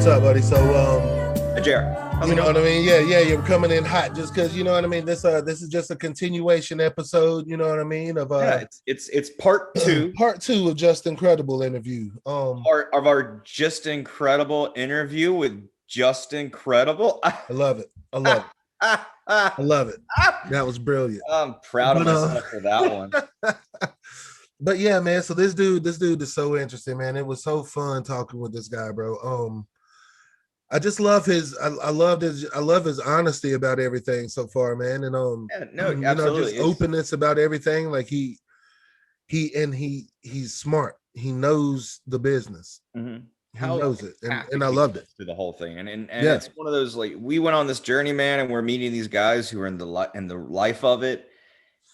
What's up, buddy? So, Hey, Jared. you know what I mean? Yeah, you're coming in hot just because, you know what I mean? This is just a continuation episode, you know what I mean? Of it's part two. Part two of Justin Credible interview. Part of our Justin Credible interview with Justin Credible. I love it. I love it. That was brilliant. I'm proud of myself for that one. But yeah, man. So this dude is so interesting, man. It was so fun talking with this guy, bro. I just love I love his honesty about everything so far, man. And absolutely, just openness about everything. Like he's smart. He knows the business. Mm-hmm. He knows it, and I loved it through the whole thing. And it's one of those, like, we went on this journey, man, and we're meeting these guys who are in the life of it,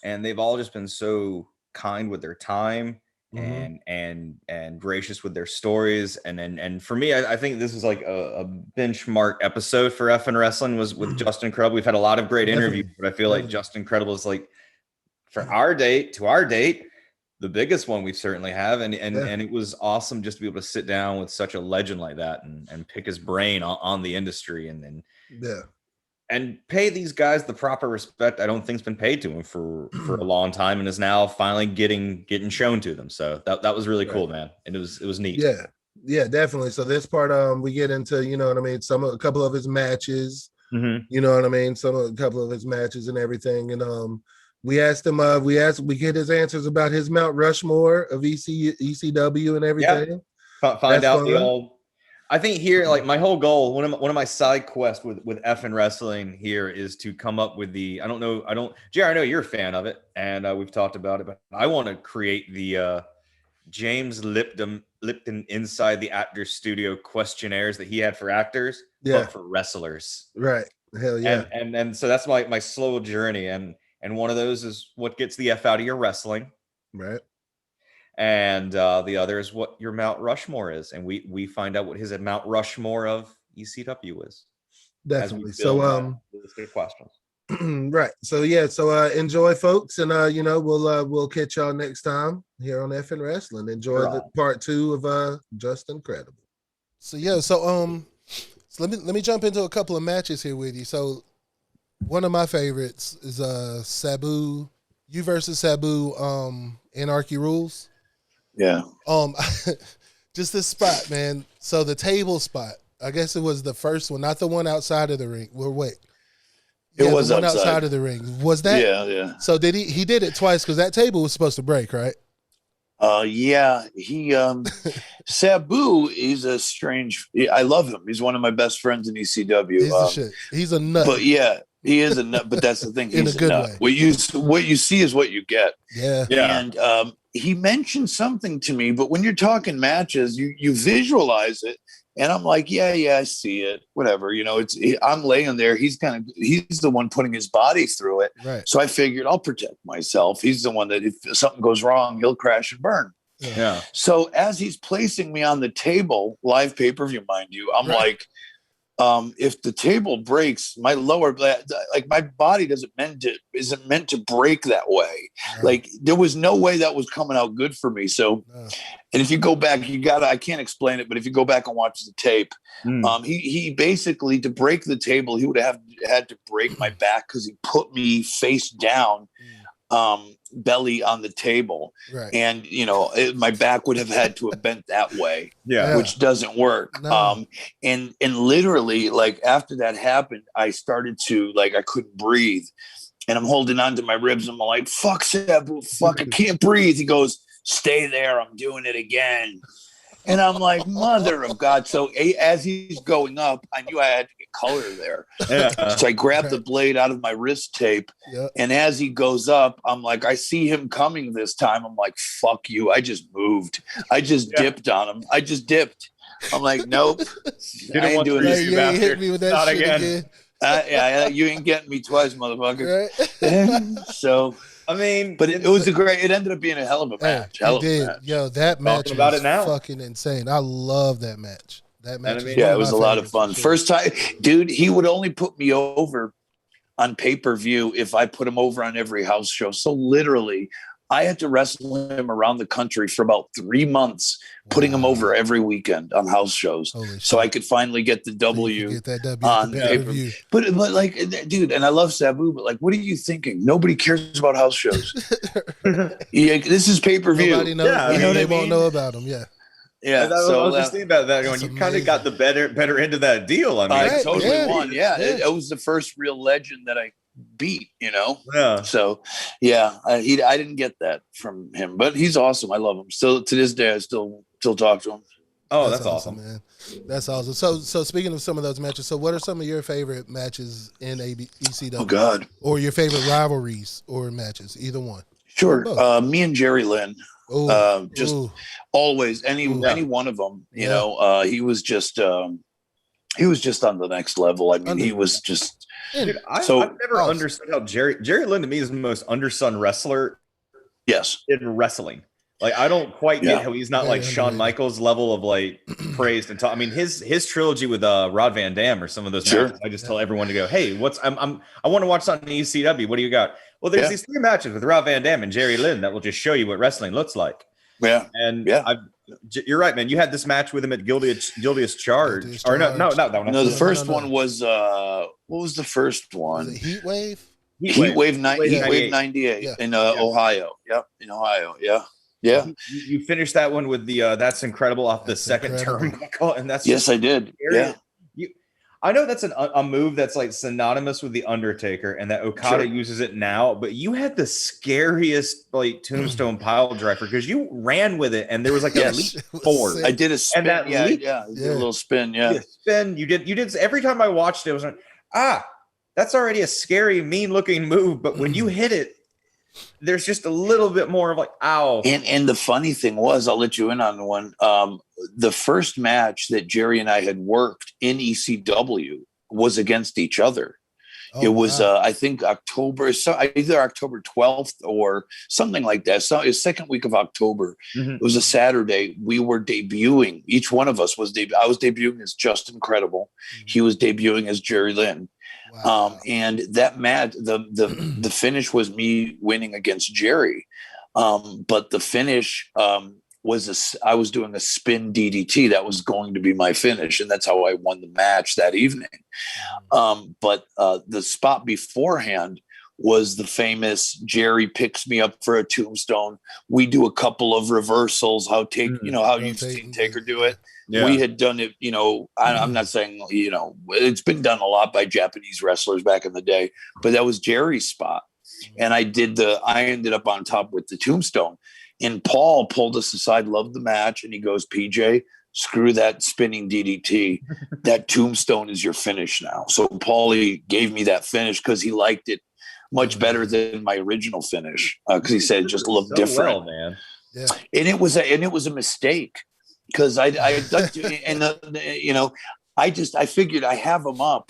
and they've all just been so kind with their time. Mm-hmm. and gracious with their stories, and for me, I think this is like a benchmark episode for F and Wrestling was with Justin Credible. We've had a lot of great interviews, but I feel like Justin Credible is, like, for our date, the biggest one we certainly have, and it was awesome just to be able to sit down with such a legend like that and pick his brain on the industry and pay these guys the proper respect I don't think's been paid to him for a long time, and is now finally getting shown to them. So that was really cool, man. And it was neat. Yeah, definitely. So this part, we get into, you know what I mean, a couple of his matches, mm-hmm. you know what I mean, a couple of his matches and everything. And we asked him, we get his answers about his Mount Rushmore of ECW and everything. Yeah. Find out the old. I think here, like, my whole goal, one of my side quests with F and Wrestling here is to come up with Jerry, I know you're a fan of it, and we've talked about it, but I want to create the James Lipton Inside the Actor Studio questionnaires that he had for actors, but for wrestlers. Right. Hell yeah. And so that's my slow journey, and one of those is what gets the F out of your wrestling. Right. And the other is what your Mount Rushmore is, and we find out what his Mount Rushmore of ECW is. Definitely. So good questions. Right. So enjoy, folks, and we'll catch y'all next time here on F and Wrestling. Enjoy the part two of Justin Credible. So let me jump into a couple of matches here with you. So one of my favorites is Sabu, you versus Sabu, Anarchy Rules. Yeah. Just this spot, man. So the table spot, I guess it was the first one, not the one outside of the ring. Well, wait. It was the one outside of the ring. Was that? Yeah. So did he did it twice because that table was supposed to break, right? Yeah. He Sabu is a strange. I love him. He's one of my best friends in ECW. He's a shit. He's a nut. But yeah. He is a nut, but that's the thing. In He's a good nut. way. What you see is what you get. Yeah. And he mentioned something to me, but when you're talking matches, you visualize it, and I'm like, yeah, I see it. Whatever, I'm laying there. He's the one putting his body through it. Right. So I figured I'll protect myself. He's the one that if something goes wrong, he'll crash and burn. Yeah. So as he's placing me on the table, live pay-per-view, mind you, I'm like, if the table breaks, my lower, like, my body isn't meant to break that way. Right. Like, there was no way that was coming out good for me. So, and if you go back, I can't explain it, but if you go back and watch the tape, he basically, to break the table, he would have had to break my back because he put me face down, belly on the table. Right. And my back would have had to have bent that way, which doesn't work. No. And literally, like, after that happened, I started to, like, I couldn't breathe, and I'm holding on to my ribs. I'm like, fuck, Sabu, fuck, I can't breathe. He goes, stay there, I'm doing it again. And I'm like, mother of God. So as he's going up, I knew I had to get color there. Yeah. So I grabbed the blade out of my wrist tape. Yeah. And as he goes up, I'm like, I see him coming this time. I'm like, fuck you. I just moved. I just dipped on him. I just dipped. I'm like, nope. I ain't doing this. You hit me with that Not shit again. You ain't getting me twice, motherfucker. Right? So... I mean, but it ended up being a hell of a match. Yo, that match was fucking insane. I love that match. That match. It was a lot of fun. First time, dude, he would only put me over on pay-per-view if I put him over on every house show. So literally, I had to wrestle him around the country for about 3 months, putting him over every weekend on house shows, so I could finally get the W, get that W on pay-per-view. But like, dude, and I love Sabu, but like, what are you thinking? Nobody cares about house shows. This is pay-per-view. Nobody knows. Yeah, You know, they I mean, won't know about them. Yeah. Yeah, I was just thinking about that. Going, you kind of got the better end of that deal. I mean, I totally won. Yeah, it was the first real legend that I beat. Yeah. So, yeah, I didn't get that from him, but he's awesome. I love him. Still to this day, I still talk to him. Oh, that's awesome, man. That's awesome. So speaking of some of those matches, so what are some of your favorite matches in ECW? Oh God. Or your favorite rivalries or matches? Either one. Sure. Me and Jerry Lynn. Always any one of them. You know, he was just on the next level. I mean, he was just. Dude, I've never understood how Jerry Lynn to me is the most undersung wrestler. Yes. In wrestling. Like, I don't quite get how he's not like Shawn Michaels level of like praised and talk. I mean, his trilogy with Rod Van Dam or some of those matches, I just tell everyone to go, hey, I want to watch something in ECW. What do you got? Well, there's these 3 matches with Rod Van Dam and Jerry Lynn that will just show you what wrestling looks like. Yeah. And you're right, man. You had this match with him at Guiltiest Charge. Or no, the first one was what was the first one? Was it Heat Wave? Heat Wave 98 in Ohio. Yep, in Ohio. Yeah. Yeah. You finished that one with the That's Incredible off the second turnbuckle, and that's I did. Yeah. I know that's a move that's like synonymous with the Undertaker, and that Okada uses it now. But you had the scariest like tombstone pile driver because you ran with it, and there was like a leap forward. I did a spin. And that leap, a little spin. Yeah, spin. You did. Every time I watched it, I was like, that's already a scary, mean looking move. But when you hit it, there's just a little bit more of like, ow. And the funny thing was, I'll let you in on one. The first match that Jerry and I had worked in ECW was against each other. It was, I think, either October 12th or something like that. So it was second week of October. Mm-hmm. It was a Saturday. We were debuting. Each one of us was I was debuting as Justin Credible. Mm-hmm. He was debuting as Jerry Lynn. Wow. And that match, the finish was me winning against Jerry. But the finish I was doing a spin DDT. That was going to be my finish. And that's how I won the match that evening. But the spot beforehand was the famous Jerry picks me up for a tombstone. We do a couple of reversals, how you've seen Taker do it. Yeah. We had done it, I'm not saying, it's been done a lot by Japanese wrestlers back in the day, but that was Jerry's spot. And I ended up on top with the tombstone. And Paul pulled us aside, loved the match. And he goes, PJ, screw that spinning DDT. That tombstone is your finish now. So Paulie gave me that finish because he liked it much better than my original finish. Because he said it just looked different. Man. Yeah. And it was a mistake. Because I figured I have them up.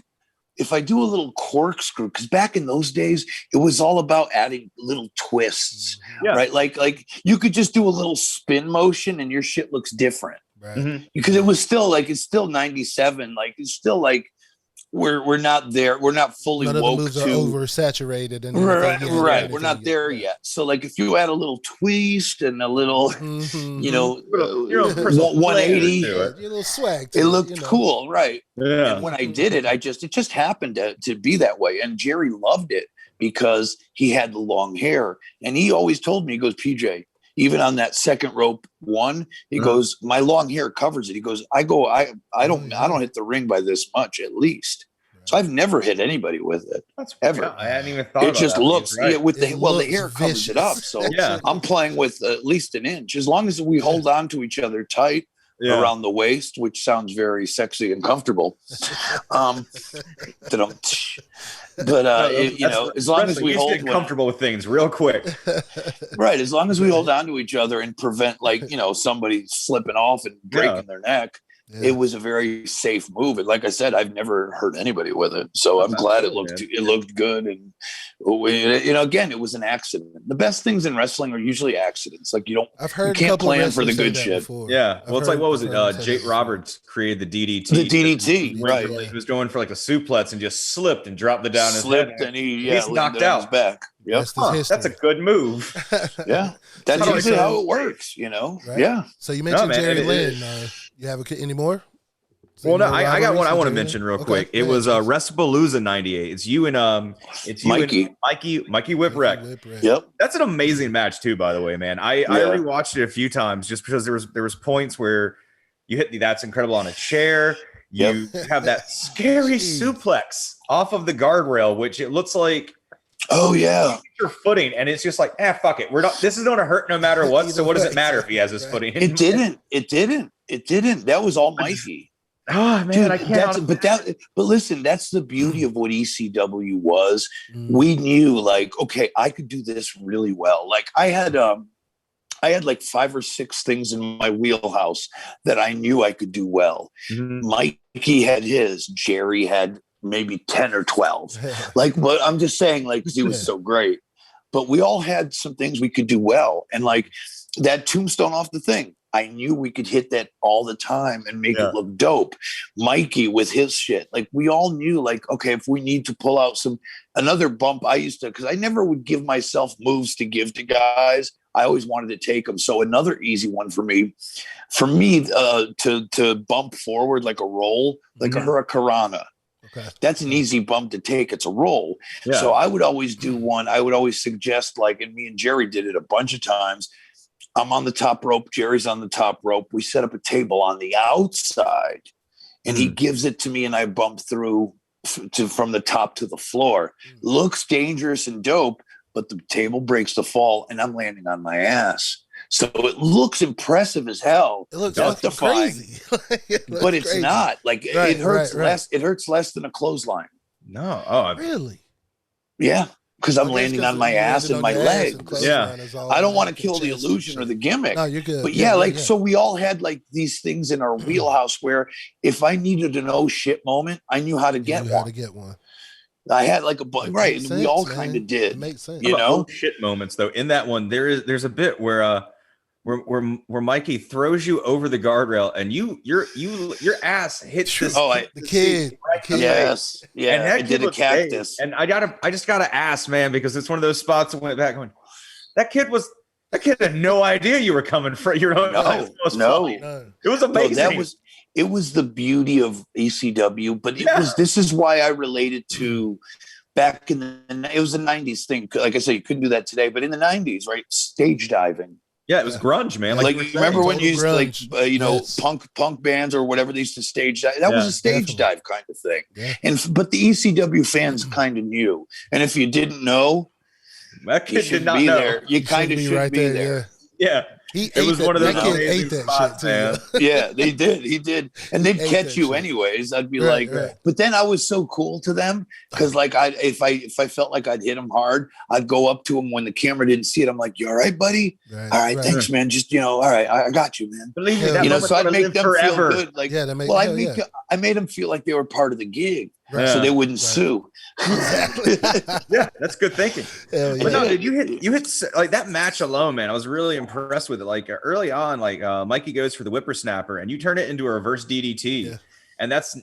If I do a little corkscrew, because back in those days, it was all about adding little twists, right? Like you could just do a little spin motion and your shit looks different. Right. Mm-hmm. Because it was still it's still 97. Like, it's still like, we're not there. We're not fully None woke of the moves are oversaturated. And right. We're not there yet. So like, if you add a little twist and a little, 180, a little swag. It looked cool. Right. Yeah. And when I did it, it just happened to be that way. And Jerry loved it because he had the long hair. And he always told me, he goes, PJ, even on that second rope one, he goes, my long hair covers it. He goes, I don't hit the ring by this much at least. So I've never hit anybody with it. That's ever. I hadn't even thought. It just looks with the looks hair covers it up. So yeah. I'm playing with at least an inch. As long as we hold on to each other tight around the waist, which sounds very sexy and comfortable. But as long as we hold comfortable with things real quick, right? As long as we hold on to each other and prevent somebody slipping off and breaking their neck, it was a very safe move. And like I said, I've never hurt anybody with it, so I'm glad it looked good and Again, it was an accident. The best things in wrestling are usually accidents. Like you can't plan for the good shit. Before. Yeah. Well, it's like, what was it? Jake Roberts created the DDT. The DDT, right. He was going for like a suplex and just slipped and dropped it down his head. And he's knocked out. His back. Yep. That's a good move. Yeah. That's usually how it works, Right? Yeah. So you mentioned Jerry Lynn. You have any more? Well, no, I got one I want to mention real quick. It was WrestlePalooza '98. It's you and Mikey Whipwreck. Yep, that's an amazing match too. By the way, man, I rewatched it a few times just because there was points where you hit that's incredible on a chair. You have that scary suplex off of the guardrail, which it looks like. Oh yeah, your footing, and it's just like, fuck it. We're not. This is going to hurt no matter what. So what does it matter if he has his footing? It didn't. That was all Mikey. Oh man, dude, I can't. But listen, that's the beauty of what ECW was. We knew, like, okay, I could do this really well. Like I had like 5 or 6 things in my wheelhouse that I knew I could do well. Mikey had his. Jerry had maybe 10 or 12. Like, but I'm just saying, like, because he was so great. But we all had some things we could do well, and like that tombstone off the thing. I knew we could hit that all the time and make it look dope. Mikey with his shit. Like we all knew, like, okay, if we need to pull out another bump, I used to, because I never would give myself moves to give to guys. I always wanted to take them. So another easy one for me to bump forward like a roll, like a hurricanrana. Okay. That's an easy bump to take. It's a roll. Yeah. So I would always do one. I would always suggest, like, and me and Jerry did it a bunch of times. I'm on the top rope. Jerry's on the top rope. We set up a table on the outside, and he gives it to me, and I bump through from the top to the floor. Looks dangerous and dope, but the table breaks the fall, and I'm landing on my ass. So it looks impressive as hell. It looks crazy, but it's crazy. Not. Like it hurts less. It hurts less than a clothesline. No. Oh, really? Yeah. Because I'm landing on my ass and my leg. Yeah. I don't want to kill the illusion or the gimmick. No, you're good. But so we all had like these things in our wheelhouse where if I needed an oh shit moment, I knew how to get one. I had like right. And we all kind of did. It makes sense. You know, shit moments though. In that one, there's a bit where Mikey throws you over the guardrail and your ass hits this. The kid. Yes. Yeah. And that did a cactus. Great. And I just gotta ask, man, because it's one of those spots that went back going, that kid had no idea you were coming from your own. No. It was amazing. It was the beauty of ECW, but this is why I related to back in it was the 90s thing. Like I said, you couldn't do that today, but in the 90s, right? Stage diving. Yeah, it was grunge, man. Like you remember when you used to punk bands or whatever they used to stage dive? That was a stage dive kind of thing. Yeah. But the ECW fans kind of knew. And if you didn't know, that kid did not know. There. You kind of should be there. Yeah. It was one of those ate that spots, shit too. Yeah, they did. He did, and they'd catch you anyways. I'd be but then I was so cool to them because, like, if I felt like I'd hit him hard, I'd go up to him when the camera didn't see it. I'm like, "You all right, buddy? All right, thanks, man. Just all right, I got you, man. Believe me, so I'd make them forever. feel good. Like, I made them feel like they were part of the gig, so they wouldn't sue. Exactly. Yeah, that's good thinking. But no, dude, you hit like that match alone, man. I was really impressed with it. Like early on, like Mikey goes for the whippersnapper, and you turn it into a reverse DDT, and that's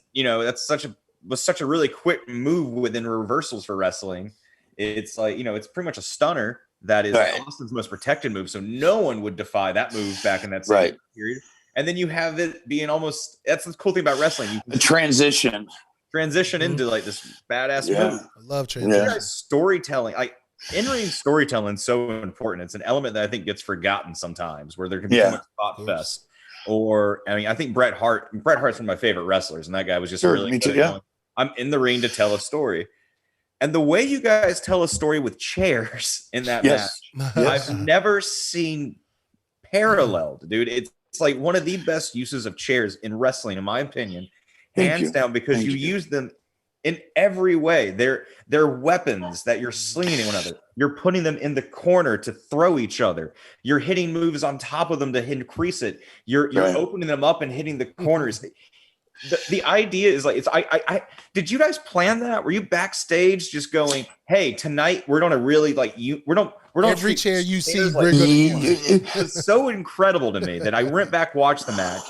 such a really quick move within reversals for wrestling. It's like it's pretty much a stunner that is Austin's most protected move, so no one would defy that move back in that same period. And then you have it being that's the cool thing about wrestling. You can transition into like this badass move. I love transition. Storytelling, like in-ring storytelling, is so important. It's an element that I think gets forgotten sometimes, where there can be too much spot fest. Or I think Bret Hart's one of my favorite wrestlers, and that guy was just really good. I'm in the ring to tell a story. And the way you guys tell a story with chairs in that match, I've never seen paralleled, dude. It's like one of the best uses of chairs in wrestling, in my opinion, hands down, because you use them in every way. They're weapons that you're slinging at one another. You're putting them in the corner to throw each other. You're hitting moves on top of them to increase it. You're opening them up and hitting the corners. The idea is like, it's I did you guys plan that? Were you backstage just going, hey, tonight we're gonna really like you we're don't every chair you see like, we're gonna use. It was so incredible to me that I went back, watched the match.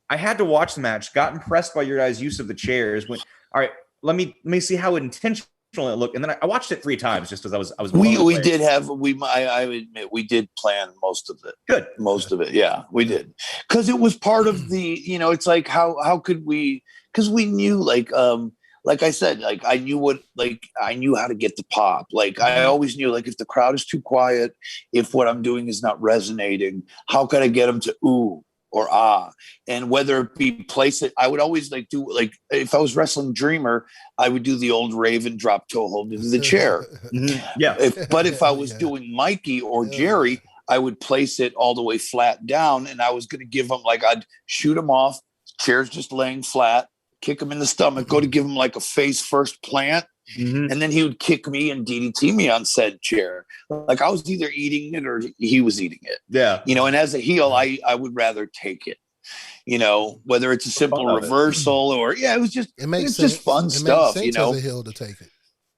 I had to watch the match, got impressed by your guys' use of the chairs, went, all right, let me see how intentional it looked. And then I watched it 3 times just because I was we did have I admit we did plan most of it. Good. Most of it, yeah, we did. Because it was part of the, it's like how could we, because we knew like I said, like I knew how to get the pop. Like I always knew, like if the crowd is too quiet, if what I'm doing is not resonating, how can I get them to ooh or ah? And whether it be place it, I would always like do, like if I was wrestling Dreamer, I would do the old Raven drop toe hold into the chair. Yeah. But if I was doing Mikey or Jerry, I would place it all the way flat down, and I was going to give them, like, I'd shoot them off, chairs just laying flat, kick him in the stomach, go to give him like a face first plant. And then he would kick me and DDT me on said chair. Like I was either eating it or he was eating it. Yeah. And as a heel, I would rather take it, whether it's a simple reversal or, it was just, it's just fun stuff, As a heel to take it.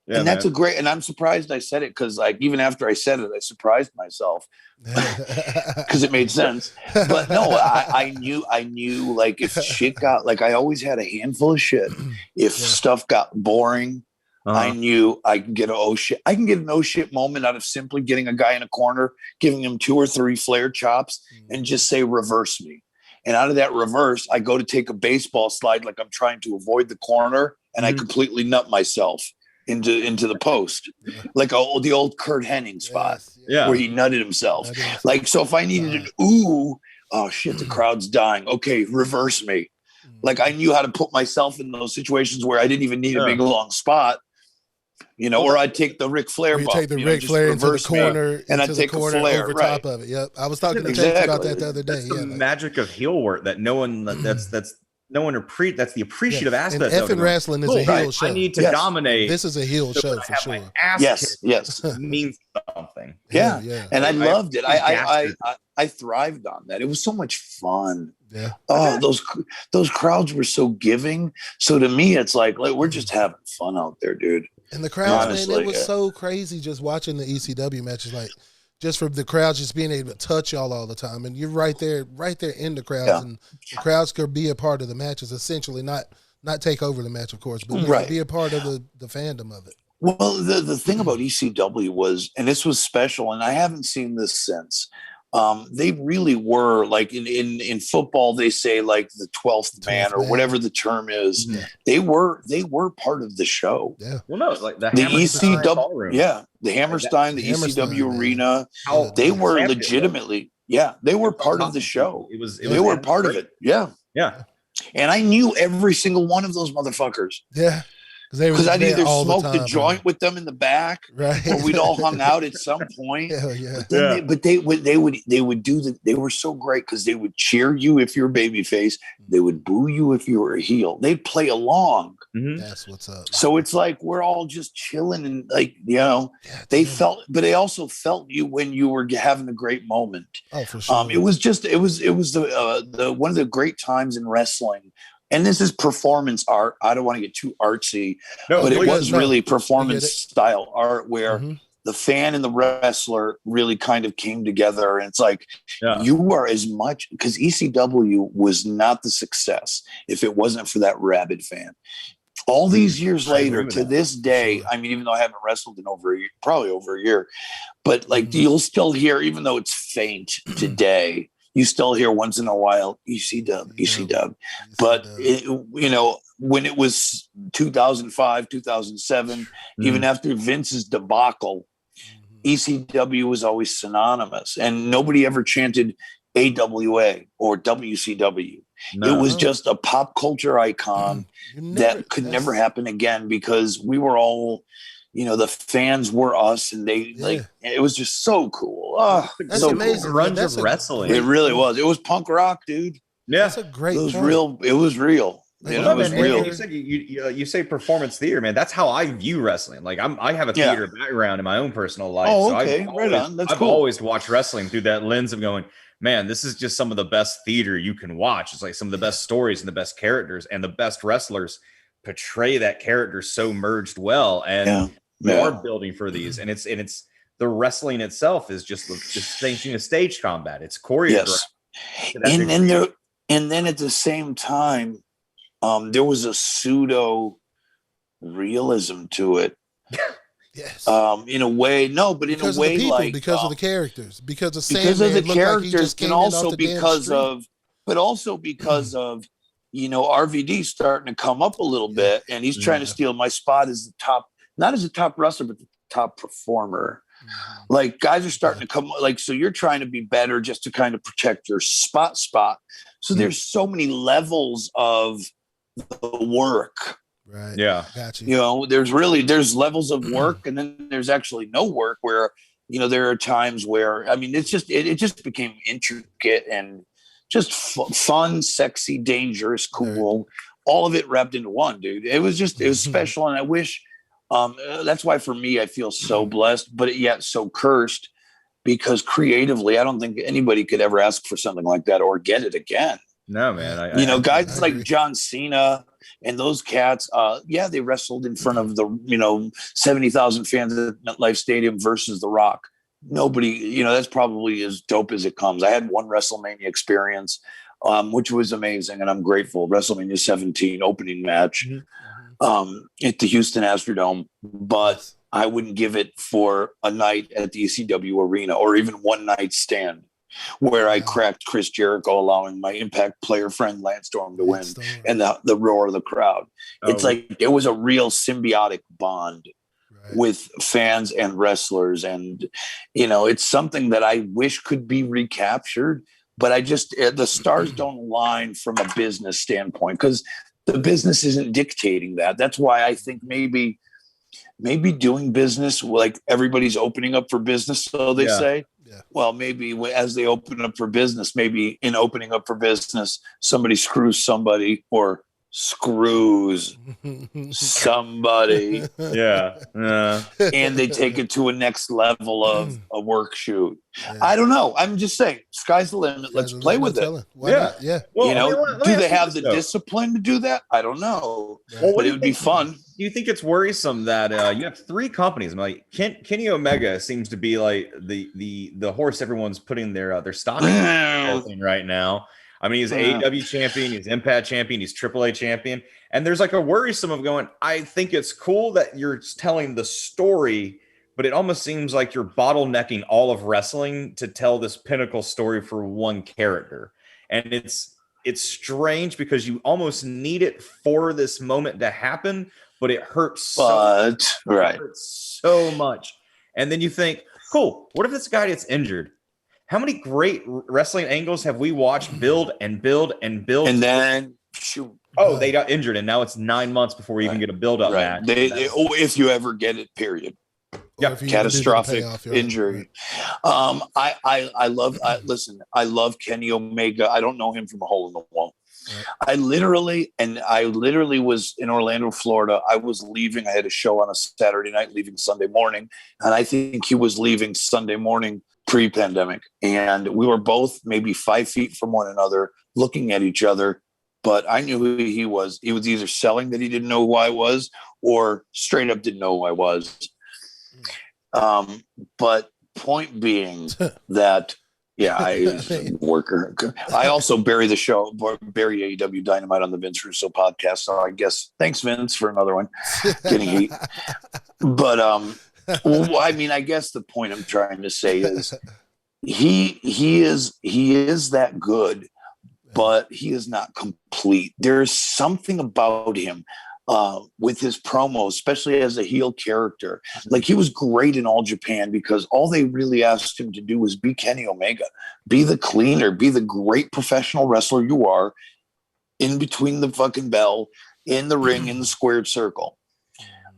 Yeah, and that's and I'm surprised I said it, because like even after I said it, I surprised myself because it made sense. But no, I knew like if shit got, like I always had a handful of shit. If stuff got boring, I knew I can get I can get an oh shit moment out of simply getting a guy in a corner, giving him 2 or 3 flare chops, and just say reverse me. And out of that reverse, I go to take a baseball slide like I'm trying to avoid the corner, and I completely nut myself into the post, like the old Kurt Hennig spot, where he nutted himself. Like, so if I needed an ooh, oh shit, the crowd's dying. Okay, reverse me. Like I knew how to put myself in those situations where I didn't even need a big long spot, or I'd take the Ric Flair bump. Take the Ric Flair into the corner, and I'd take a flare over top of it. Yep, I was talking to Jake about that the other day. That's the magic of heel work that no one that's the appreciative aspect of it. Effing wrestling is a heel show. I need to dominate. This is a heel show for sure. Yes. Means something. Yeah. And I loved it. I thrived on that. It was so much fun. Yeah. Oh, those crowds were so giving. So to me, it's like we're just having fun out there, dude. And the crowds, man, it was so crazy just watching the ECW matches, like just from the crowds just being able to touch y'all all the time. And you're right there in the crowds, and the crowds could be a part of the matches, essentially, not take over the match, of course, but be a part of the fandom of it. Well, the thing about ECW was, and this was special, and I haven't seen this since, they really were like in football, they say like the 12th man or whatever the term is. They were part of the show. Yeah. Well, no, like the ECW, the Hammerstein, the ECW arena. They were legitimately, they were part of the show. They were part of it. Yeah. Yeah. And I knew every single one of those motherfuckers. Yeah. Because I'd either smoked a joint with them in the back, or we'd all hung out at some point. Hell yeah! But they would do they were so great because they would cheer you if you're a babyface. They would boo you if you were a heel. They'd play along. That's what's up. So it's like we're all just chilling and but they also felt you when you were having a great moment. Oh, for sure. It was the one of the great times in wrestling. And this is performance art. I don't want to get too artsy, but it was really performance style art where the fan and the wrestler really kind of came together. And it's like, you are as much, because ECW was not the success if it wasn't for that rabid fan. All these years later, to this day, I mean, even though I haven't wrestled in probably over a year, but like you'll still hear, even though it's faint today, you still hear once in a while ECW. But when it was 2005, 2007, even after Vince's debacle, ECW was always synonymous, and nobody ever chanted AWA or WCW. No. It was just a pop culture icon that could never happen again, because we were all, the fans were us, and it was just so cool. Oh, that's so amazing. Cool. Grunge of wrestling. It really was. It was punk rock, dude. Yeah. That's a great It was real. It was real. It was real. You said you say performance theater, man. That's how I view wrestling. Like I have a theater background in my own personal life. Oh, okay. Right on. That's cool. I've always watched wrestling through that lens of going, man, this is just some of the best theater you can watch. It's like some of the best stories and the best characters, and the best wrestlers portray that character so merged well. And you are building for these, and it's the wrestling itself is just same thing as stage combat. It's choreographed. Yes. And then at the same time, there was a pseudo realism to it. Yes. In a way, because of the people, because of the characters, because of the characters, and also because of RVD starting to come up a little bit, and he's trying to steal my spot as the top, not as a top wrestler, but the top performer. Like, guys are starting to come, like, so you're trying to be better just to kind of protect your spot. So there's so many levels of the work. Right. Yeah. Gotcha. There's levels of work, and then there's actually no work where, there are times where, I mean, it just became intricate and just fun, sexy, dangerous, cool, right. All of it wrapped into one, dude. It was special. And I wish, that's why for me, I feel so blessed, but yet so cursed, because creatively, I don't think anybody could ever ask for something like that or get it again. No, man. Guys like John Cena and those cats, they wrestled in front of the, 70,000 fans at MetLife Stadium versus The Rock. Nobody, that's probably as dope as it comes. I had one WrestleMania experience, which was amazing, and I'm grateful. WrestleMania 17 opening match at the Houston Astrodome, but I wouldn't give it for a night at the ECW arena or even one night stand where I cracked Chris Jericho, allowing my Impact player friend Lance Storm to win, and the roar of the crowd. It's like it was a real symbiotic bond with fans and wrestlers. And, it's something that I wish could be recaptured, but the stars don't align from a business standpoint, because the business isn't dictating that. That's why I think maybe doing business, like everybody's opening up for business, so they say. Yeah. Well, maybe as they open up for business, maybe in opening up for business, somebody screws somebody or screws somebody. Yeah. And they take it to a next level of a work shoot. Yeah. I don't know. I'm just saying, sky's the limit. Let's play with it. Why not? Yeah. Well, do they have the discipline to do that? I don't know. Yeah. Well, but it would be fun. Do you think it's worrisome that you have three companies? Like Kenny Omega seems to be like the horse everyone's putting their stock in right now. I mean, he's AEW champion, he's Impact champion, he's AAA champion. And there's like a worrisome of going, I think it's cool that you're telling the story, but it almost seems like you're bottlenecking all of wrestling to tell this pinnacle story for one character. And it's strange because you almost need it for this moment to happen, but it hurts so much. And then you think, cool, what if this guy gets injured? How many great wrestling angles have we watched build and build and build? And then shoot. Oh, they got injured, and now it's 9 months before we even get a build-up match. If you ever get it, period. Yeah, catastrophic injury. Right. I love Kenny Omega. I don't know him from a hole in the wall. Right. I literally was in Orlando, Florida. I was leaving. I had a show on a Saturday night, leaving Sunday morning, and I think he was leaving Sunday morning pre-pandemic, and we were both maybe 5 feet from one another, looking at each other. But I knew who he was. He was either selling that he didn't know who I was, or straight up didn't know who I was. But point being that, I worker. I also bury AEW Dynamite on the Vince Russo podcast. So I guess thanks, Vince, for another one. Getting heat. But I mean, I guess the point I'm trying to say is he is that good, but he is not complete. There's something about him with his promos, especially as a heel character. Like, he was great in All Japan because all they really asked him to do was be Kenny Omega, be the cleaner, be the great professional wrestler you are in between the fucking bell, in the ring, in the squared circle.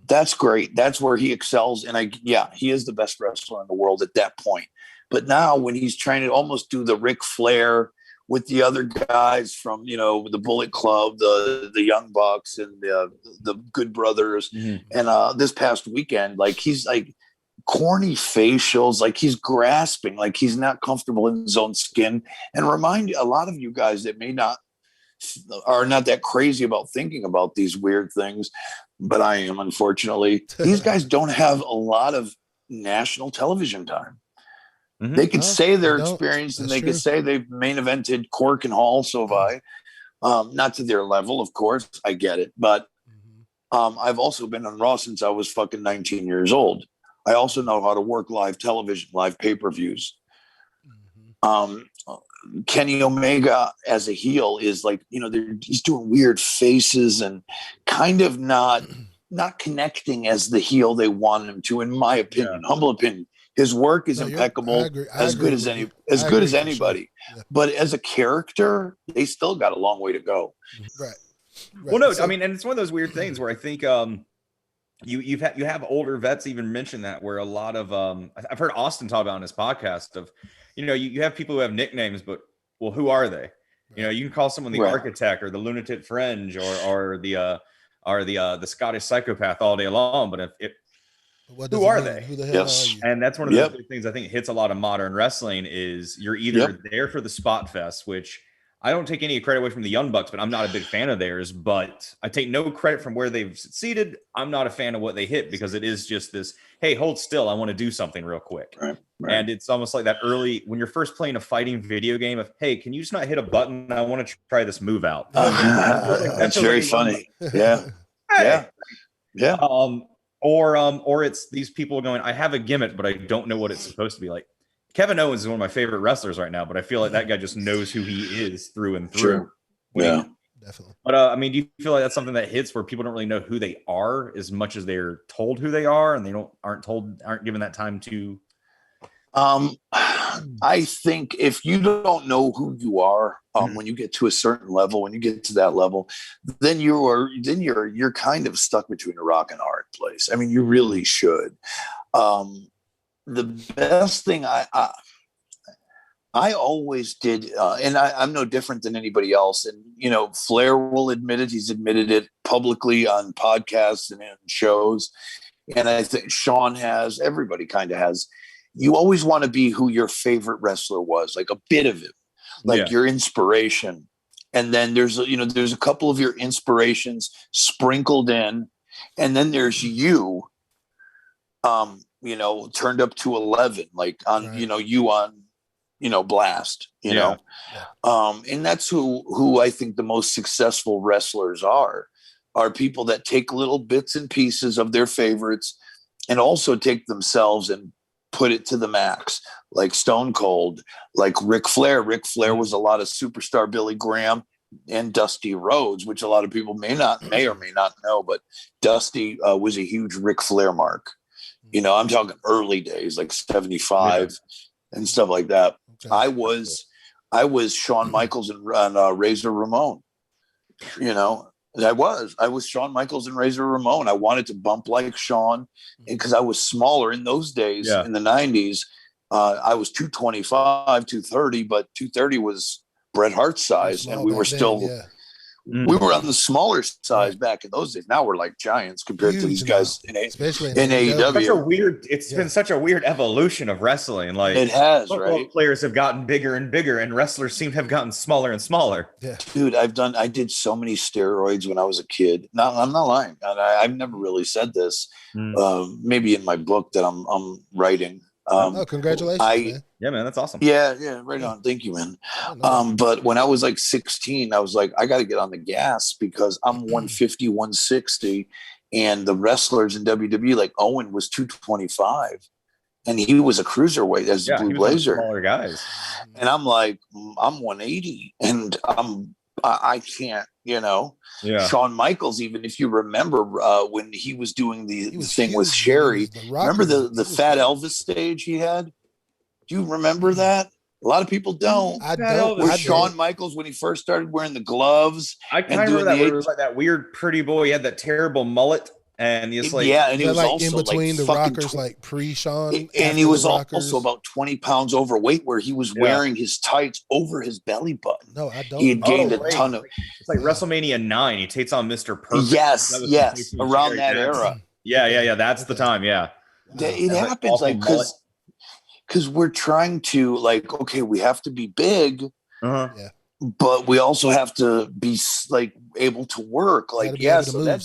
That's great. That's where he excels. And he is the best wrestler in the world at that point. But now when he's trying to almost do the Ric Flair with the other guys from, the Bullet Club, the Young Bucks and the Good Brothers. Mm-hmm. And this past weekend, like, he's like corny facials, like he's grasping, like he's not comfortable in his own skin. And remind a lot of you guys that are not that crazy about thinking about these weird things, but I am, unfortunately. These guys don't have a lot of national television time. Mm-hmm. They could say they're experienced, and they could say they've main evented Cork and Hall, so have I. Not to their level, of course. I get it. But I've also been on Raw since I was fucking 19 years old. I also know how to work live television, live pay-per-views. Kenny Omega as a heel is like, he's doing weird faces and kind of not connecting as the heel they want him to, in my opinion, humble opinion. His work is impeccable, as good as anybody. Sure. Yeah. But as a character, they still got a long way to go. Right. Well, no, I mean, and it's one of those weird things where I think you have older vets even mention that, where a lot of I've heard Austin talk about on his podcast of, you have people who have nicknames, but who are they? You can call someone the Architect or the Lunatic Fringe or the Scottish Psychopath all day long, but who are they? Who the hell are you? And that's one of the big things I think hits a lot of modern wrestling is you're either there for the spot fest, which I don't take any credit away from the Young Bucks, but I'm not a big fan of theirs. But I take no credit from where they've succeeded. I'm not a fan of what they hit, because it is just this, hey, hold still, I want to do something real quick. Right. And it's almost like that early, when you're first playing a fighting video game of, hey, can you just not hit a button? I want to try this move out. That's very funny. Yeah. Yeah. Or it's these people going, I have a gimmick, but I don't know what it's supposed to be. Like Kevin Owens is one of my favorite wrestlers right now, but I feel like that guy just knows who he is through and through. Sure. Definitely. But do you feel like that's something that hits where people don't really know who they are as much as they're told who they are, and they aren't given that time to? I think if you don't know who you are, when you get to a certain level, when you get to that level, then you're kind of stuck between a rock and a hard place. I mean, you really should. The best thing I always did, and I'm no different than anybody else. And, Flair will admit it. He's admitted it publicly on podcasts and in shows. And I think Sean has, everybody kind of has. You always want to be who your favorite wrestler was, like a bit of it, like your inspiration. And then there's a couple of your inspirations sprinkled in. And then there's you, turned up to 11, like on, you on, Blast, know. And that's who I think the most successful wrestlers are people that take little bits and pieces of their favorites and also take themselves and put it to the max, like Stone Cold, like Ric Flair. Ric Flair was a lot of superstar Billy Graham and Dusty Rhodes, which a lot of people may or may not know, but Dusty was a huge Ric Flair mark. I'm talking early days, like 75 and stuff like that. Okay. I was Shawn Michaels and Razor Ramon. I was Shawn Michaels and Razor Ramon. I wanted to bump like Shawn, because I was smaller in those days. In the 90s. I was 225, 230, but 230 was Bret Hart's size, and we were still we were on the smaller size back in those days. Now we're like giants compared to these guys in AEW. It's been such a weird evolution of wrestling. Like it has, right? Players have gotten bigger and bigger, and wrestlers seem to have gotten smaller and smaller. Yeah, dude, I did so many steroids when I was a kid. No, I'm not lying. I've never really said this. Maybe in my book that I'm writing. Congratulations, man. Yeah, man, that's awesome. Yeah, right on. Thank you, man. But when I was like 16, I was like, I got to get on the gas, because I'm 150, 160, and the wrestlers in WWE, like Owen was 225, and he was a cruiserweight as the Blue Blazer. Smaller guys, and I'm like, I'm 180, and I can't, Shawn Michaels, even if you remember when he was doing the thing with Sherry, remember the Fat Elvis stage he had? Do you remember that? A lot of people don't. I don't. With Shawn Michaels, when he first started wearing the gloves. I kind of remember that. It was like that weird pretty boy. He had that terrible mullet. And he's like, and he was like also in between the rockers, like pre-Shawn, and he was also about 20 pounds overweight, where he was wearing his tights over his belly button. No, I don't. He had gained a ton of. It's like WrestleMania 9. He takes on Mr. Perfect. Yes, around that era. Yeah. That's the time. Yeah. It happens like because we're trying to like, okay, we have to be big, but we also have to be like able to work. Like, yeah, so that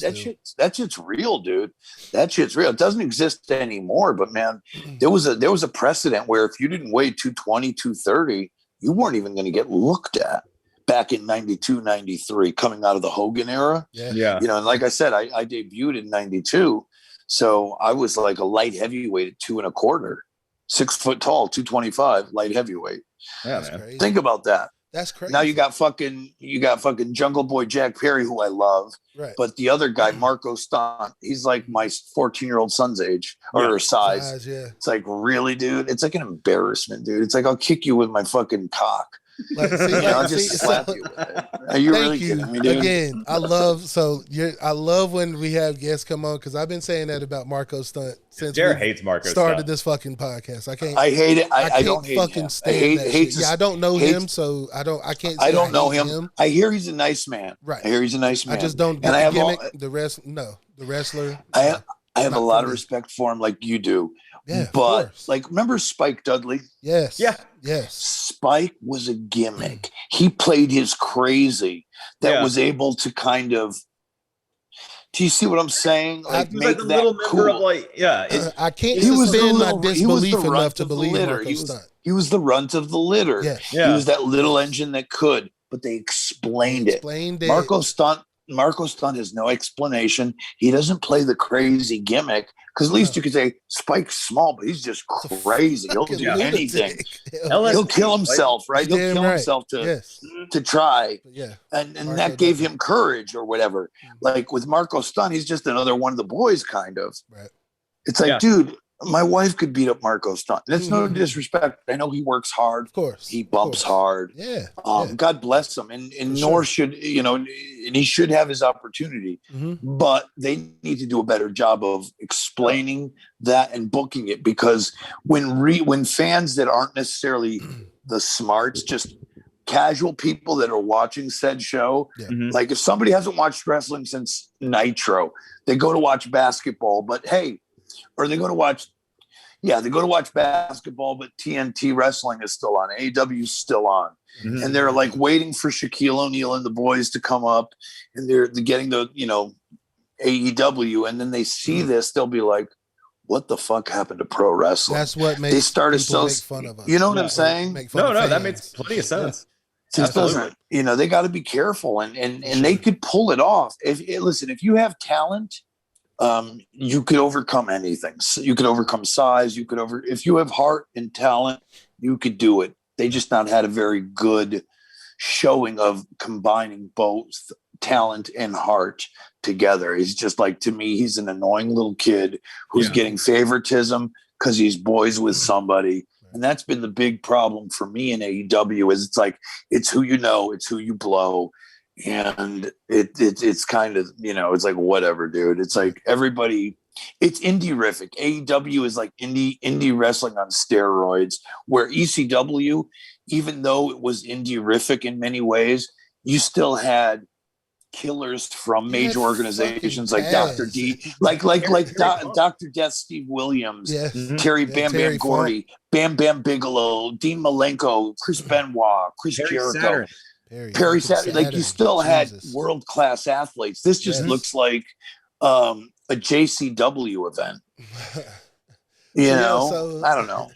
shit's real, dude. That shit's real. It doesn't exist anymore, but man, there was a precedent where if you didn't weigh 220, 230, you weren't even going to get looked at back in 92, 93, coming out of the Hogan era. Yeah. You know, and like I said, I debuted in 92. So I was like a light heavyweight at 2 1/4, 6 foot tall, 225, light heavyweight. Yeah, man. Crazy. Think about that. That's crazy. Now you got fucking Jungle Boy Jack Perry, who I love, right? But the other guy, Marco Stunt, he's like my 14-year-old son's age or size. Yeah. It's like, really, dude? It's like an embarrassment, dude. It's like, I'll kick you with my fucking cock. Like, I'll just slap you with it. Are you really kidding me, dude? Again, I love when we have guests come on, because I've been saying that about Marco Stunt since Jared hates Marco started Stunt. This fucking podcast. I hate it. I don't hate fucking him. stand that shit. I don't know him, so I don't know him. I hear he's a nice man. Right. I hear he's a nice man. I just don't get the gimmick. The wrestler. I have a lot of respect for him, like you do. Yeah, but like, remember Spike Dudley? Yes. Yeah. Yes. Spike was a gimmick. He played his crazy that was able to kind of. Do you see what I'm saying? Like, he was like the little member of I can't suspend my disbelief enough to believe Marco Stunt. He was the runt of the litter. Yes. He was that little engine that could, but they explained it. Marco Stunt has no explanation. He doesn't play the crazy gimmick, because at least you could say Spike's small, but he's just crazy. He'll do anything. He'll kill himself, right? He'll kill himself to try. Yeah. And that gave him courage or whatever. Like with Marco Stunt, he's just another one of the boys, kind of. Right. It's like, dude, my wife could beat up Marco Stunt. That's no disrespect. I know he works hard. Of course. He bumps hard. Yeah. God bless him. And nor should, and he should have his opportunity. Mm-hmm. But they need to do a better job of explaining that and booking it, because when fans that aren't necessarily the smarts, just casual people that are watching said show, like if somebody hasn't watched wrestling since Nitro, they go to watch basketball, but hey, or they go to watch basketball, but TNT wrestling is still on. AEW is still on. Mm-hmm. And they're like waiting for Shaquille O'Neal and the boys to come up, and they're getting the, AEW. And then they see this, they'll be like, what the fuck happened to pro wrestling? That's what makes they started make fun of us. You know what I'm saying? No, that makes plenty of sense. Just doesn't, they got to be careful, and they could pull it off. If you have talent, you could overcome anything. You could overcome size. If you have heart and talent, you could do it. They just not had a very good showing of combining both talent and heart together. He's just like, to me, he's an annoying little kid who's getting favoritism because he's boys with somebody. And that's been the big problem for me in AEW, is it's like, it's who you know, it's who you blow. And it's kind of, it's like, whatever, dude. It's like everybody, it's indie-rific. AEW is like indie wrestling on steroids, where ECW, even though it was indie-rific in many ways, you still had killers from major organizations like Dr. D, like Dr. Death, Steve Williams, Terry Bam Bam Gordy, Bam Bam Bigelow, Dean Malenko, Chris Benoit, Chris Jericho. Perry Saturn, like you still had world-class athletes. This just looks like a JCW event. I don't know.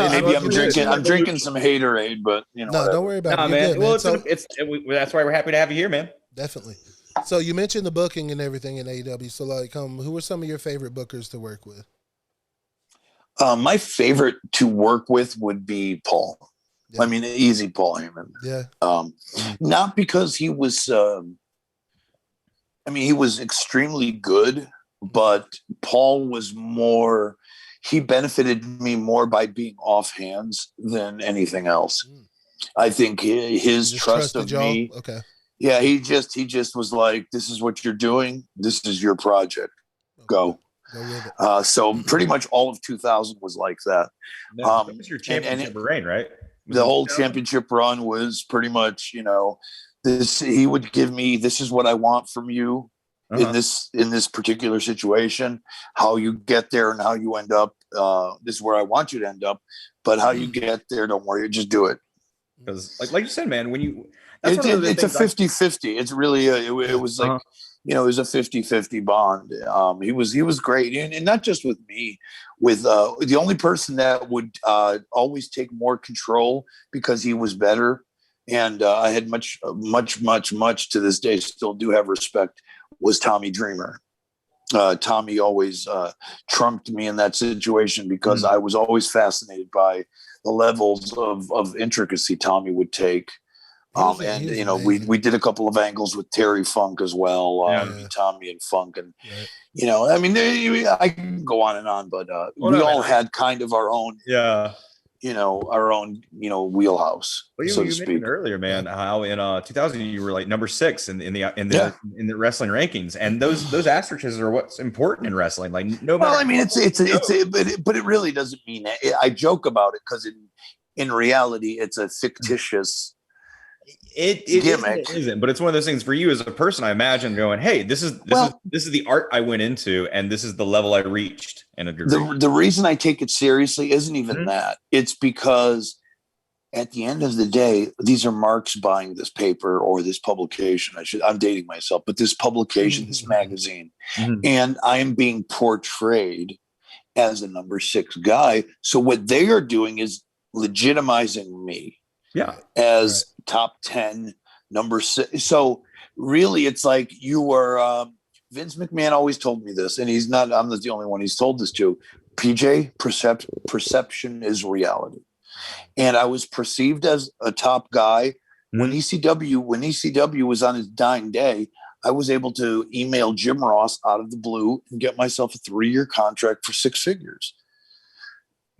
Maybe I'm drinking some haterade, but no, don't worry about it. Man. Good, well, man. That's why we're happy to have you here, man. Definitely. So you mentioned the booking and everything in AEW. So like, who are some of your favorite bookers to work with? My favorite to work with would be Paul. Yeah. I mean, easy Paul Heyman. Yeah. Not because he was, he was extremely good, but Paul was more, he benefited me more by being off hands than anything else. I think his trust of me. Okay. Yeah. He just was like, this is what you're doing. This is your project. Go. So pretty much all of 2000 was like that. That was your championship reign, right? The whole championship run was pretty much, this, he would give me, this is what I want from you. in this particular situation. How you get there and how you end up, this is where I want you to end up, but how you get there, don't worry, just do it. Because like you said, man, when you it's a 50-50. It's really it was like it was a 50-50 bond. He was great, and not just with me, with the only person that would always take more control because he was better, and I had much to this day still do have respect, was Tommy Dreamer. Tommy always trumped me in that situation because I was always fascinated by the levels of intricacy Tommy would take. We did a couple of angles with Terry Funk as well, Tommy and Funk, and I mean, I can go on and on, but we all had kind of our own, our own, wheelhouse. Well, you mentioned earlier, man, how in 2000 you were like number 6 in the wrestling rankings, and those asterisks are what's important in wrestling. Like no matter. Well, I mean, but it really doesn't mean that. I joke about it because in reality, it's a fictitious. It isn't, but it's one of those things for you as a person. I imagine going, "Hey, this is the art I went into, and this is the level I reached." In a degree, the reason I take it seriously isn't even that. It's because at the end of the day, these are marks buying this paper or this publication. I'm dating myself, but this publication, this magazine, and I am being portrayed as a number 6 guy. So what they are doing is legitimizing me. Yeah. As top 10, number 6. So really, it's like you were. Vince McMahon always told me this, and I'm not the only one he's told this to. PJ, perception is reality, and I was perceived as a top guy when ECW was on its dying day. I was able to email Jim Ross out of the blue and get myself a 3-year contract for 6 figures.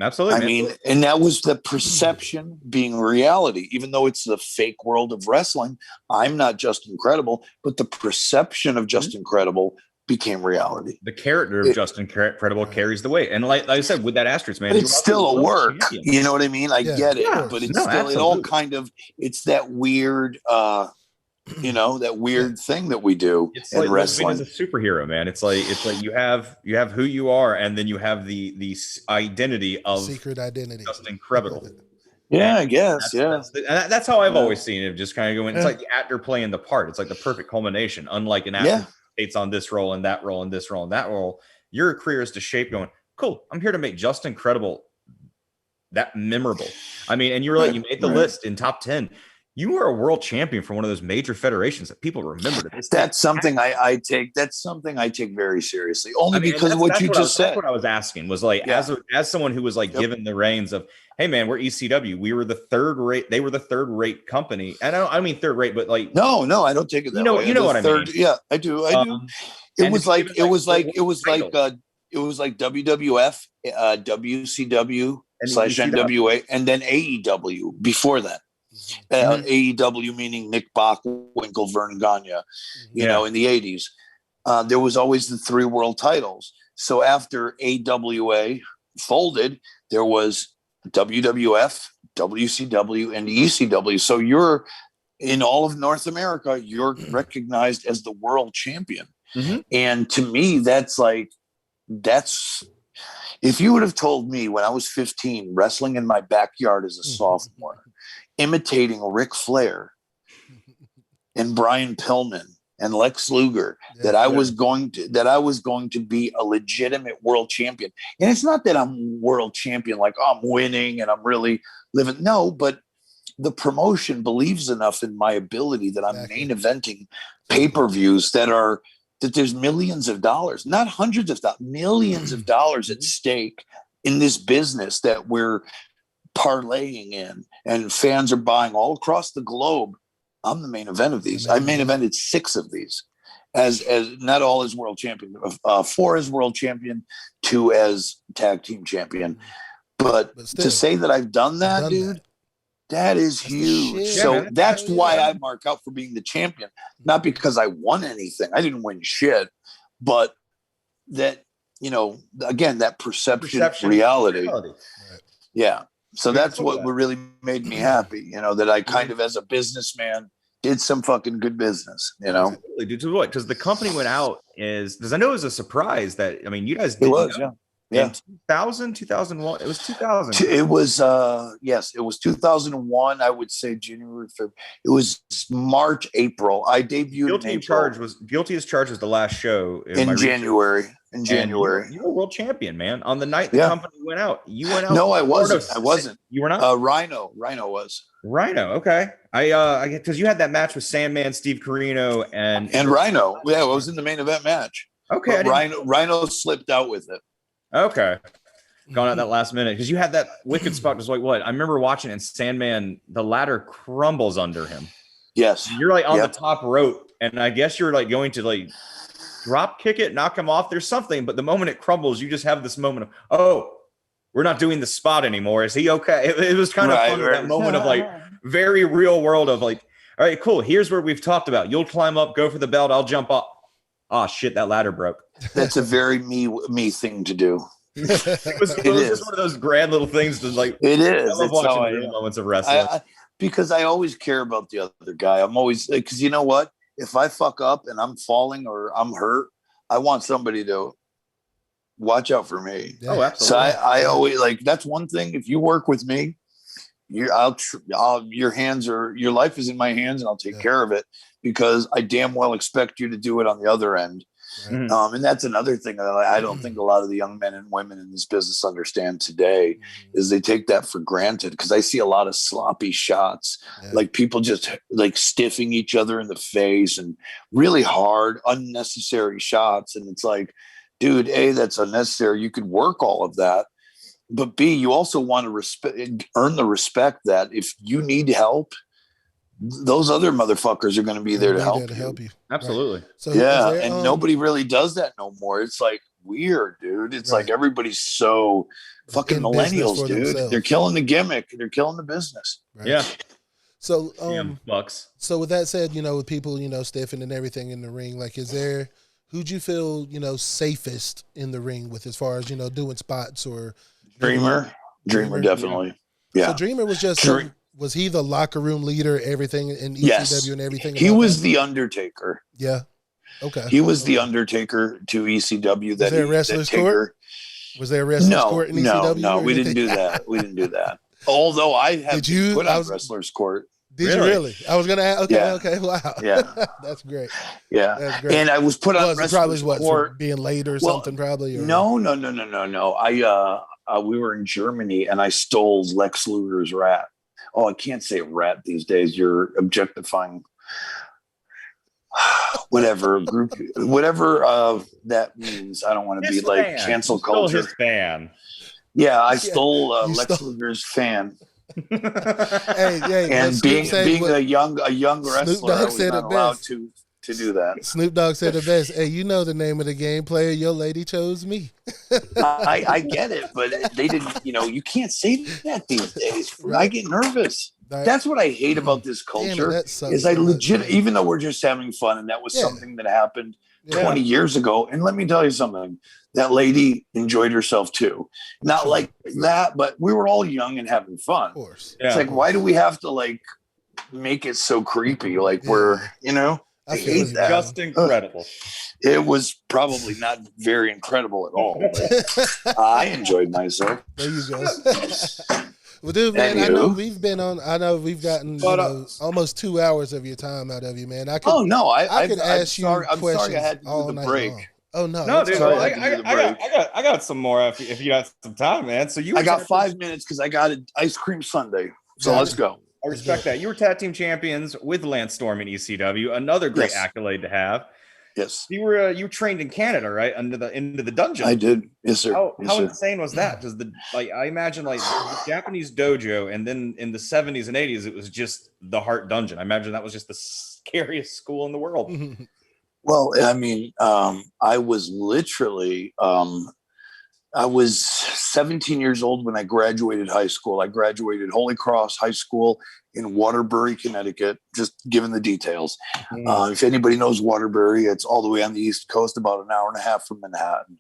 Absolutely. I mean, and that was the perception being reality, even though it's the fake world of wrestling. I'm not Justin Credible, but the perception of Justin Credible became reality. The character of Justin Credible carries the weight. And like I said, with that asterisk, man, but it's still a work. Champion. You know what I mean? I get it, but it's still, absolutely. It all kind of, it's that weird, that weird thing that we do in wrestling. As a superhero, man. It's like you have who you are, and then you have the identity of secret identity, Justin Credible. Yeah, I guess. That's how I've always seen it. Just kind of going. It's like the actor playing the part. It's like the perfect culmination. Unlike an actor states on this role and that role and this role and that role, your career is to shape. Going, cool. I'm here to make Justin Credible that memorable. I mean, and you were you made the list in top 10. You were a world champion for one of those major federations that people remember. That's something I take. That's something I take very seriously. Only because of what you just said. That's what I was asking. Was like as someone who was like given the reins of, hey man, we're ECW. We were the third rate. They were the third rate company. And I don't mean third rate, but like no, I don't take it that way. You know what I mean? Yeah, I do. It was like WWF, WCW / NWA, and then AEW before that. AEW meaning Nick Bockwinkel, Vern Gagne, in the 80s. There was always the 3 world titles. So after AWA folded, there was WWF, WCW, and ECW. So you're in all of North America, you're recognized as the world champion. And to me, that's if you would have told me when I was 15, wrestling in my backyard as a sophomore, imitating Ric Flair and Brian Pillman and Lex Luger, that I was going to be a legitimate world champion. And it's not that I'm world champion, like I'm winning and I'm really living. No, but the promotion believes enough in my ability that I'm main eventing pay-per-views that there's millions of dollars, not hundreds of thousands, millions of dollars at stake in this business that we're parlaying in, and fans are buying all across the globe. I'm the main event of these. I main evented 6 of these as not all as world champion, 4 as world champion, 2 as tag team champion. But still, to say that I've done that, dude, that is huge. So that's why I mark out for being the champion, not because I won anything. I didn't win shit, but that, again, that perception reality. Yeah. So that's what really made me happy, that I kind of, as a businessman, did some fucking good business, you know. Absolutely, dude. What? Because the company went out because I know it was a surprise that you guys did. It was, yeah. 2001. It was 2000. It was yes, it was 2001. I would say January, February. It was March, April. I debuted. Guilty as Charged was the last show in January. In January, you were world champion, man. On the night the company went out, you went out. No, I wasn't. You were not. Rhino was. Rhino. Okay, I because you had that match with Sandman, Steve Carino, and Rhino. Yeah, I was in the main event match. Okay, Rhino slipped out with it. Okay. Gone out that last minute because you had that wicked spot. Was like what? I remember watching, and Sandman, the ladder crumbles under him. Yes. You're like on the top rope, and I guess you're like going to like drop kick it, knock him off. There's something, but the moment it crumbles, you just have this moment of, oh, we're not doing the spot anymore. Is he okay? It was kind of fun that moment of like very real world of like, all right, cool. Here's where we've talked about. You'll climb up, go for the belt. I'll jump up. Oh shit, that ladder broke. That's a very me thing to do. It was just one of those grand little things to like. It is. I love watching the moments of wrestling. Because I always care about the other guy. I'm always, because you know what? If I fuck up and I'm falling or I'm hurt, I want somebody to watch out for me. Oh, absolutely. So I always like, that's one thing. If you work with me, your life is in my hands, and I'll take care of it, because I damn well expect you to do it on the other end. Right. And that's another thing that I don't think a lot of the young men and women in this business understand today, is they take that for granted, because I see a lot of sloppy shots, like people just like stiffing each other in the face and really hard, unnecessary shots. And it's like, dude, A, that's unnecessary. You could work all of that. But B, you also want to earn the respect that if you need help, those other motherfuckers are going to be there to help you. Absolutely. Right. So and nobody really does that no more. It's like weird, dude. It's like everybody's so fucking millennials, dude. Themselves. They're killing the gimmick. They're killing the business. Right. Yeah. So, bucks. So with that said, with people, stiffing and everything in the ring, like, who'd you feel, safest in the ring with, as far as, doing spots or Dreamer, definitely. Yeah. So Dreamer was just, was he the locker room leader, everything in ECW and everything? He was the Undertaker. Yeah. Okay. He was the Undertaker to ECW. Was there a wrestler's court? Was there a wrestler's court in ECW? No, we didn't do that. We didn't do that. Although I have put on wrestler's court. Did you really? I was going to ask. Okay. Wow. Yeah. That's great. Yeah. That's great. And I was put on wrestler's court. For being late or something, probably? Or? No. We were in Germany, and I stole Lex Luger's rat. Oh, I can't say rat these days. You're objectifying whatever that means. I don't want to be like cancel culture. His fan. Yeah, I stole Lex Luger's fan. and being a young wrestler, I was not allowed to do that. Snoop Dogg said it best. Hey, the name of the game, player. Your lady chose me. I get it, but they didn't. You can't say that these days. Right. I get nervous. Right. That's what I hate about this culture. Is I legit, even though we're just having fun, and that was something that happened 20 years ago. And let me tell you something. That lady enjoyed herself too. Not like that, but we were all young and having fun. Of course. It's like, why do we have to like make it so creepy? Like we're, I hate that. Justin Credible. It was probably not very incredible at all. But I enjoyed myself. There you go. Well, dude, man, I know we've gotten almost 2 hours of your time out of you, man. I could ask you questions. I'm sorry I had to do the break. Long. Oh no, dude! I got some more if you got some time, man. So I got 5 minutes because I got an ice cream sundae. So let's go. I respect that. You were tag team champions with Lance Storm in ECW. Another great accolade to have. Yes. You were trained in Canada, right? Into the dungeon. I did. Yes, sir. How insane was that? Because I imagine the Japanese dojo, and then in the 70s and 80s, it was just the Heart Dungeon. I imagine that was just the scariest school in the world. Well, I mean, I was literally, I was 17 years old when I graduated high school. I graduated Holy Cross High School in Waterbury, Connecticut, just given the details. If anybody knows Waterbury, it's all the way on the East Coast, about an hour and a half from Manhattan.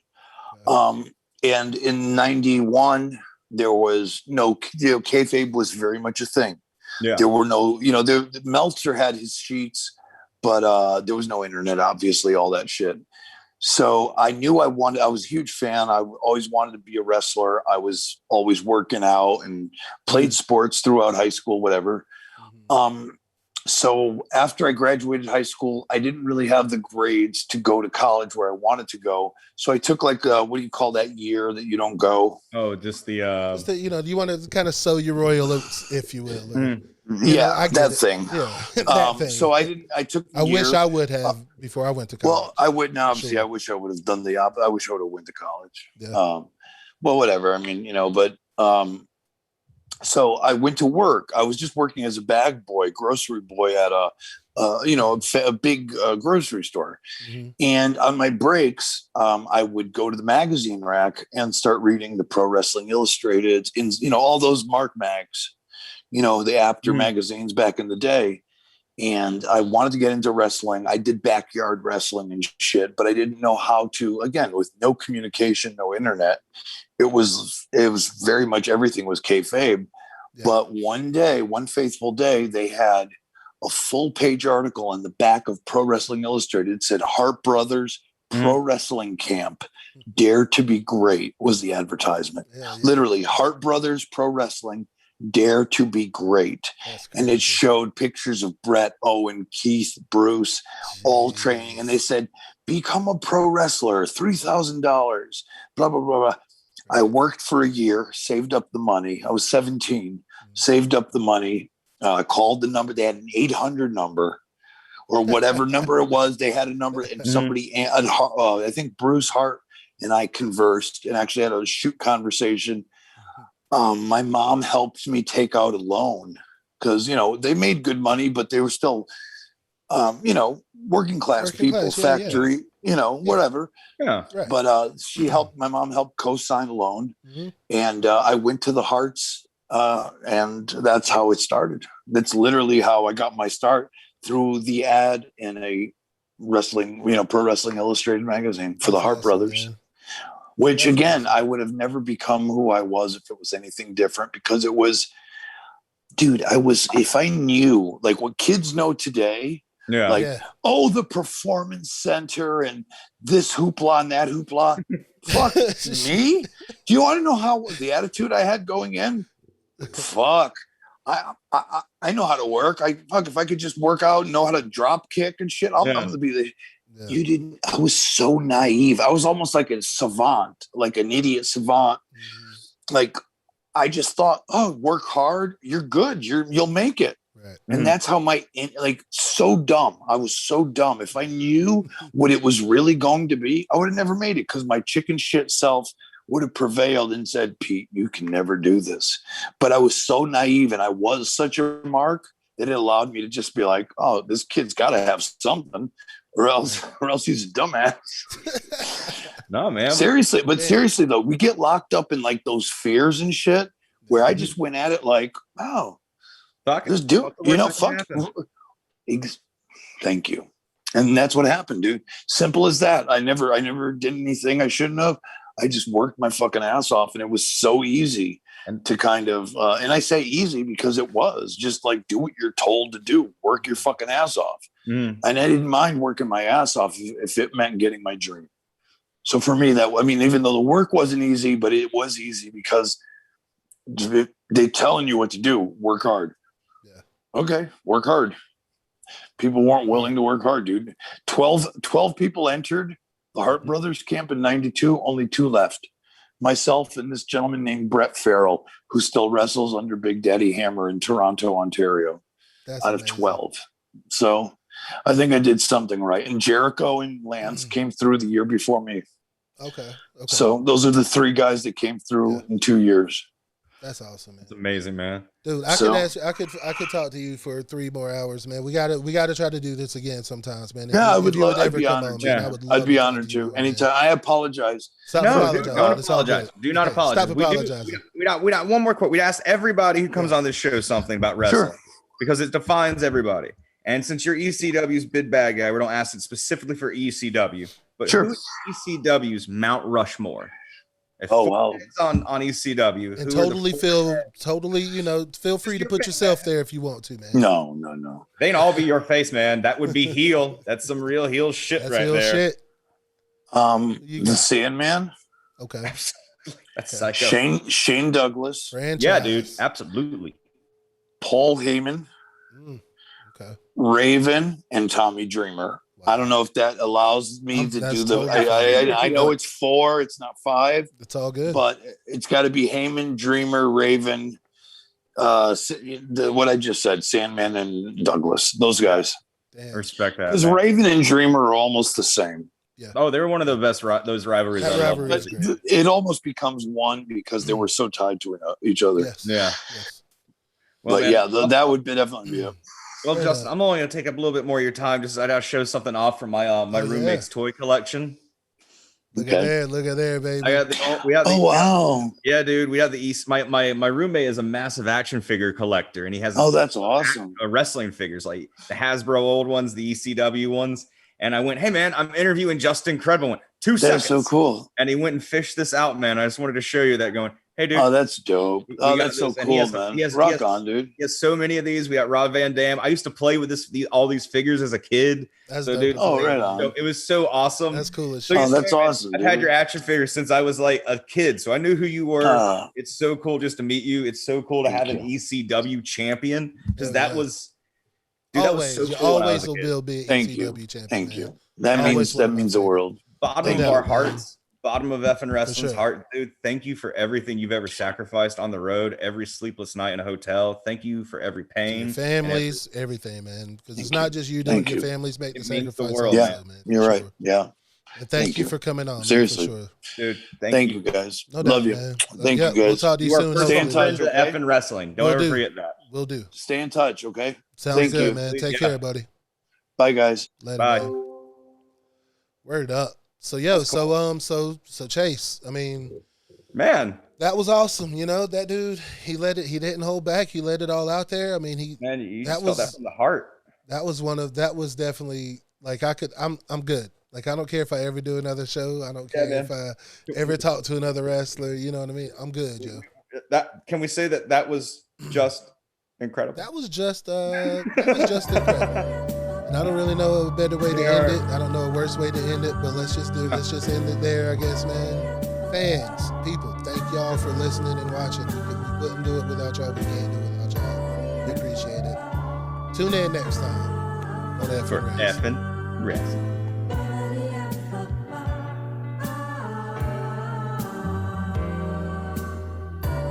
And in 91, there was no, kayfabe was very much a thing. There were no, Meltzer had his sheets, but there was no internet, obviously, all that shit. So I knew I was a huge fan. I always wanted to be a wrestler. I was always working out and played sports throughout high school, whatever. So after I graduated high school, I didn't really have the grades to go to college where I wanted to go. So I took what do you call that year that you don't go? Oh, just the you want to kind of sow your royal oats, if you will. That thing. Yeah, that thing. So I took. I wish I would have before I went to college. Well, I wouldn't. Obviously, sure. I wish I would have done the opposite. I wish I would have went to college. Yeah. Well, whatever. I mean, but. So I went to work. I was just working as a bag boy, grocery boy at a big grocery store. And on my breaks, I would go to the magazine rack and start reading the Pro Wrestling Illustrated, all those Mark mags, the After magazines back in the day. And I wanted to get into wrestling. I did backyard wrestling and shit, but I didn't know how to, again, with no communication, no internet. It was very much everything was kayfabe. Yeah. But one fateful day, they had a full page article on the back of Pro Wrestling Illustrated. It said Hart Brothers Pro Wrestling Camp. Dare to be great was the advertisement. Yeah. Literally, Hart Brothers Pro Wrestling. Dare to be great. And it showed pictures of Brett, Owen, Keith, Bruce, all training. And they said, become a pro wrestler, $3,000, blah, blah, blah, blah. I worked for a year, saved up the money. I was 17, saved up the money, called the number. They had an 800 number or whatever number it was. They had a number and somebody, I think Bruce Hart and I conversed and actually had a shoot conversation. My mom helped me take out a loan because, they made good money, but they were still, working class people, factory, whatever. Yeah. Right. But my mom helped co-sign a loan and I went to the Hearts and that's how it started. That's literally how I got my start, through the ad in a wrestling, Pro Wrestling Illustrated magazine for the Hart Brothers. Man. Which again, I would have never become who I was if it was anything different, because it was, dude, if I knew like what kids know today, the Performance Center and this hoopla and that hoopla, fuck me. Do you want to know how the attitude I had going in? Fuck. I know how to work. If I could just work out and know how to drop kick and shit, I'm going to be the. Yeah. I was so naive. I was almost like a savant, like an idiot savant. Like I just thought, work hard. You're good. You'll make it. Right. And that's how so dumb. I was so dumb. If I knew what it was really going to be, I would have never made it, because my chicken shit self would have prevailed and said, Pete, you can never do this. But I was so naive and I was such a mark that it allowed me to just be like, oh, this kid's got to have something. Or else he's a dumbass. No, man. Seriously, seriously though, we get locked up in like those fears and shit where I just went at it like, just do it. Fuck. Thank you. And that's what happened, dude. Simple as that. I never did anything I shouldn't have. I just worked my fucking ass off, and it was so easy to kind of, and I say easy because it was just like, do what you're told to do, work your fucking ass off. And I didn't mind working my ass off if it meant getting my dream. So for me, even though the work wasn't easy, but it was easy because they're telling you what to do, work hard. Yeah. Okay. Work hard. People weren't willing to work hard, dude. 12 people entered the Hart Brothers camp in 92, only 2 left. Myself and this gentleman named Brett Farrell, who still wrestles under Big Daddy Hammer in Toronto, Ontario, out of 12. So I think I did something right. And Jericho and Lance came through the year before me. Okay. So those are the 3 guys that came through in 2 years. That's awesome, man. It's amazing, man. Dude, I could talk to you for 3 more hours, man. We gotta try to do this again sometimes, man. I'd be honored to. I'd be honored to. Anytime. I apologize. Don't apologize. Do not apologize. Stop apologizing. We got one more quote. We ask everybody who comes on this show something about wrestling, because it defines everybody. And since you're ECW's big bad guy, we don't ask it specifically for ECW, but who's ECW's Mount Rushmore? wow! It's on ECW. And feel free to put yourself there if you want to, man. No. They ain't all be your face, man. That would be heel. That's some real heel shit. That's right heel there. Shit. The Sandman. Okay. That's psycho. Shane Douglas. Franchise. Yeah, dude. Absolutely. Paul Heyman. Okay. Raven and Tommy Dreamer. Wow. I don't know if that allows me to do the. I know it's 4. It's not 5. It's all good. But it's got to be Heyman, Dreamer, Raven. What I just said, Sandman and Douglas. Those guys. Damn. Respect that. Because Raven and Dreamer are almost the same. Yeah. Oh, they were one of the best those rivalries. It almost becomes one because they were so tied to each other. Yes. Yeah. Yes. Well, but man, that would definitely be it. Well, Justin, I'm only going to take up a little bit more of your time. Just I got to show something off from my my roommate's toy collection. Look at there, baby. Wow. Yeah, dude. We have the East. My roommate is a massive action figure collector, and he has that's awesome. Wrestling figures, like the Hasbro old ones, the ECW ones. And I went, hey man, I'm interviewing Justin Credible. Went 2 seconds. That's so cool. And he went and fished this out, man. I just wanted to show you that. Going, hey dude. Oh, that's dope. Oh, that's so cool, man. Rock on, dude. He has so many of these. We got Rob Van Dam. I used to play with all these figures as a kid. That's so, dope. Dude, right on. It was so awesome. That's cool as shit. Oh, that's awesome. I've had your action figures since I was like a kid, so I knew who you were. It's so cool just to meet you. It's so cool to have an ECW champion because that was. Dude, always, that was so you cool always will be ECW champion. Thank you. That means the world. Bottom of our hearts, bottom of effing wrestling's heart, dude. Thank you for everything you've ever sacrificed on the road, every sleepless night in a hotel. Thank you for every pain, your families, everything, man. Because it's not just you doing your families make the sacrifice. Yeah, man, you're right. Yeah. And thank you for coming on. Seriously, man, dude. Thank you guys. No doubt, love you. Man. Thank you guys. We'll talk to you soon. Stay in touch. Effing wrestling. Don't ever forget that. We'll do. Stay in touch. Okay. Sounds good, man. Take care, buddy. Bye, guys. Later, bye. Man. Word up. So so Chase, I mean, man, that was awesome. You know, that dude, he didn't hold back. He let it all out there. I mean, that was from the heart. That was definitely like I'm good. Like, I don't care if I ever do another show. I don't care if I ever talk to another wrestler. You know what I mean? I'm good, Joe. Can we say that was just incredible? That was just incredible. And I don't really know a better way to end it. I don't know a worse way to end it, but let's just end it there, I guess, man. Fans, people, thank y'all for listening and watching. We wouldn't do it without y'all. We can't do it without y'all. We appreciate it. Tune in next time on Effing Wrestling.